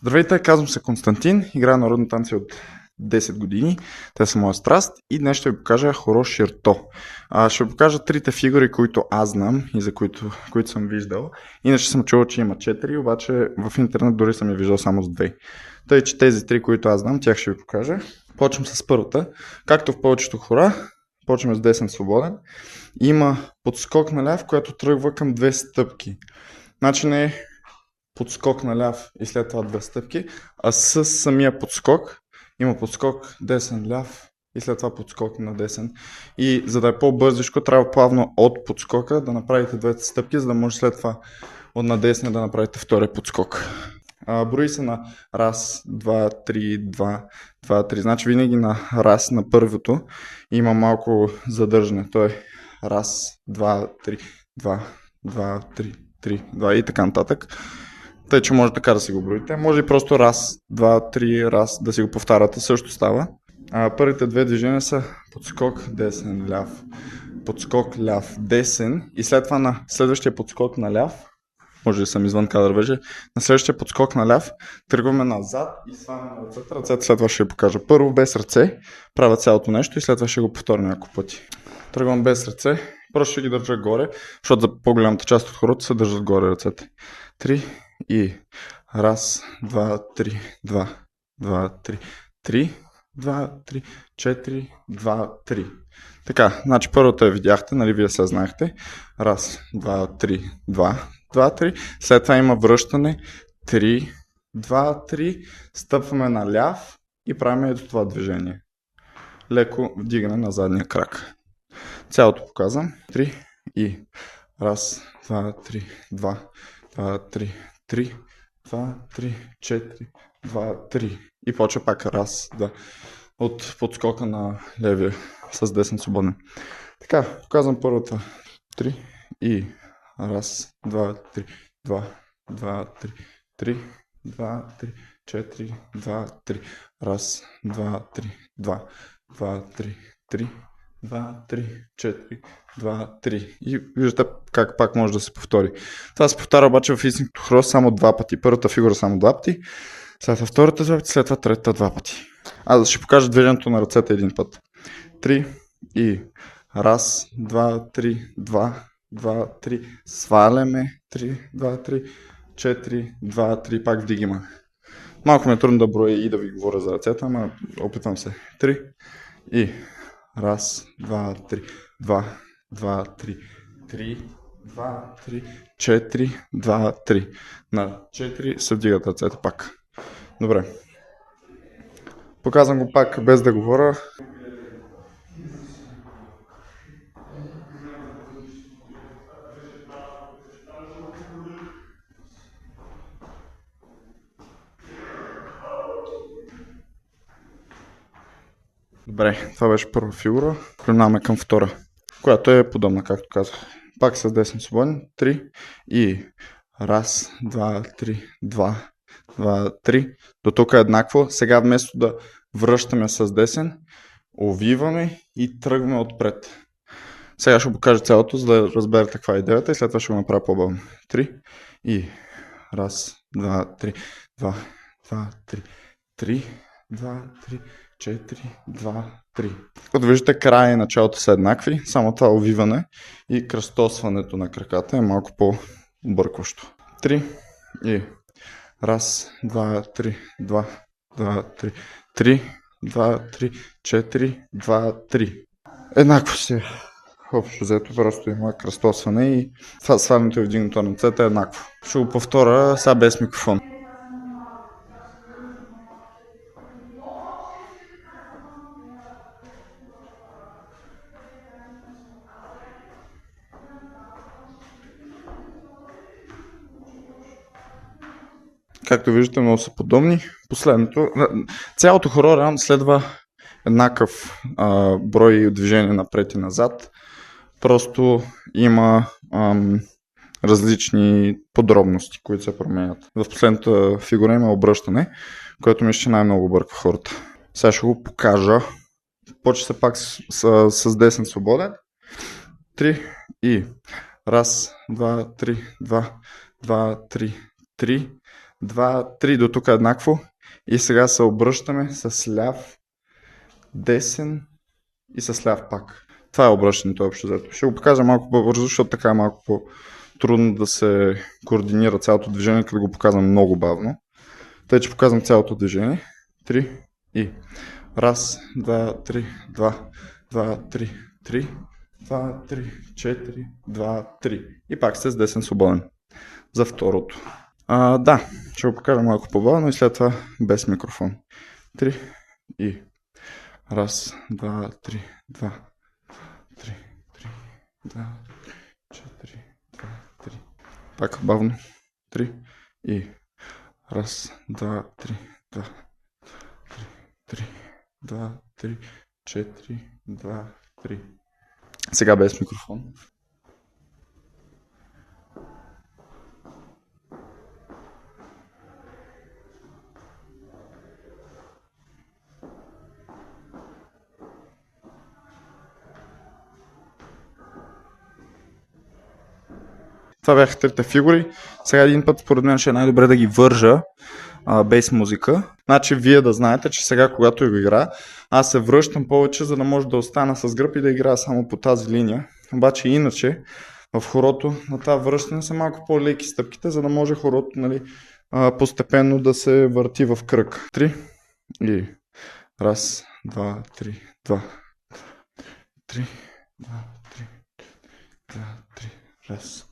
Здравейте, казвам се Константин, играя народни танци от 10 години. Те са моя страст и днес ще ви покажа хоро Ширто. Ще ви покажа трите фигури, които аз знам и за които съм виждал. Иначе съм чувал, че има 4, обаче в интернет дори съм я виждал само с 2. Тъй, че тези три, които аз знам, тях ще ви покажа. Почвам с първата. Както в повечето хора, почваме с десен свободен. Има подскок наляв, който тръгва към 2 стъпки. Значи не е подскок наляв и след това 2 стъпки, а с самия подскок има подскок десен-ляв и след това подскок на десен. И за да е по-бързичко, трябва плавно от подскока да направите 2 стъпки, за да може след това от на десния да направите втория подскок. Брои се на раз, 2, 3, 2, 2, 3. Значи винаги на раз, на първото, има малко задържане. Той е раз, 2, 3, 2, 2, 3, 3, 2 и така нататък. Тъй, че може така да си го броите. Може и просто раз, 2, 3, раз да си го повтаряте, също става. Първите две движения са подскок десен, ляв, подскок ляв, десен и след това на следващия подскок на ляв, може да съм извън кадър вече, на следващия подскок на ляв тръгваме назад и сваляме ръцете. Ръцете след това ще ви покажа. Първо без ръце, правя цялото нещо и след това ще го повторя няколко пъти. Тръгвам без ръце, просто ще ги държа горе, защото за по-голямата част от хората се държат горе ръцете. 3 и раз, 2, 3, 2, 2, 3, 3, 2, 3, 4, 2, 3. Така, значи първата я видяхте, нали вие се знаехте. Раз, 2, 3, 2, 2, 3. След това има връщане. 3, 2, 3. Стъпваме наляв и правим ето това движение. Леко вдигане на задния крак. Цялото показвам. 3 и раз, 2, 3, 2, 2, 3, 3, 2, 3, 4, 2, 3. И почва пак раз, да. От подскока на левия с десен свободен. Така, показвам първата. 3 и раз, 2, 3, 2, 2, 3, 3, 2, 3, 4, 2, 3. Раз, 2, 3, 2, 2, 3, 3, 2, 3, 4, 2, 3. И виждате как пак може да се повтори. Това се повтаря обаче в истинското хоро само 2 пъти. Първата фигура само 2 пъти, след това втората 2 пъти, след това третата 2 пъти. Аз ще покажа движението на ръцете един път. 3 и раз, 2, 3, 2, 2, 3. Сваляме. 3, 2, 3, 4, 2, 3. Пак вдигаме. Малко ми е трудно да броя и да ви говоря за ръцете, ама опитвам се. 3 и раз, 2, 3, 2, 2, 3, 3, 2, 3, 4, 2, 3. На 4 се вдигат ръцете пак. Добре. Показвам го пак без да говоря. Добре, това беше първа фигура. Преминаваме към втора, която е подобна, както казах. Пак с десен свободен. 3 и раз, 2, 3, 2, 2, 3. До тук е еднакво. Сега вместо да връщаме с десен, увиваме и тръгваме отпред. Сега ще покажа цялото, за да разберете каква е идеята и след това ще го направя по-бавно. 3 и раз, 2, 3, 2, 2, 3, 3, 2, 3, 4, 2, 3. Като виждате, края и началото са еднакви, само това увиване и кръстосването на краката е малко по-бъркващо. 3 и раз, 2, 3, 2, 2, 3, 3, 2, 3, 4, 2, 3. Еднакво си. Общо взето просто има кръстосване и това свалянето и вдигнато на ръцете е еднакво. Ще го повторя сега без микрофон. Както виждате, много са подобни. Последното, цялото хоро реално следва еднакъв брой движения напред и назад. Просто има различни подробности, които се променят. В последната фигура има обръщане, което мисля, че най-много бърква хората. Сега ще го покажа. Почва се пак с десен свободен. 3 и раз, 2, 3, 2, 2, 3, 3, 2, 3, до тук еднакво. И сега се обръщаме с ляв, десен и с ляв пак. Това е обръщането общо взето. Ще го покажа малко по-бързо, защото така е малко по-трудно да се координира цялото движение, като го показвам много бавно. Тъй, че показвам цялото движение. 3 и. Раз, 2, 3, 2, 2, 3, 3, 2, 3, 4, 2, 3. И пак сте с десен свободен. За второто. Да, ще го покажа малко по-бавно и след това без микрофон. 3 и. Раз, 2, 3, 2, 3, 3, 2, 4, 2, 3. Пак бавно. 3 и. Раз, 2, 3, 2, 3, 2, 3, 4, 2, 3. Сега без микрофон. Това бяха трите фигури. Сега един път, според мен, ще е най-добре да ги вържа без музика. Значи вие да знаете, че сега, когато го игра, аз се връщам повече, за да може да остана с гръб и да играя само по тази линия. Обаче иначе в хорото на това връщане са малко по-леки стъпките, за да може хорото, нали, постепенно да се върти в кръг. 3 и. Раз, 2, 3, 2, 3, 2, 3, 2, 3, раз.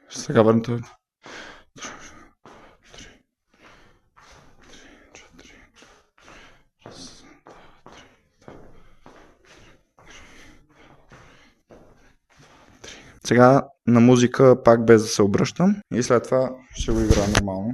Сега върнете. Сега на музика пак без да се обръщам и след това ще го играя нормално.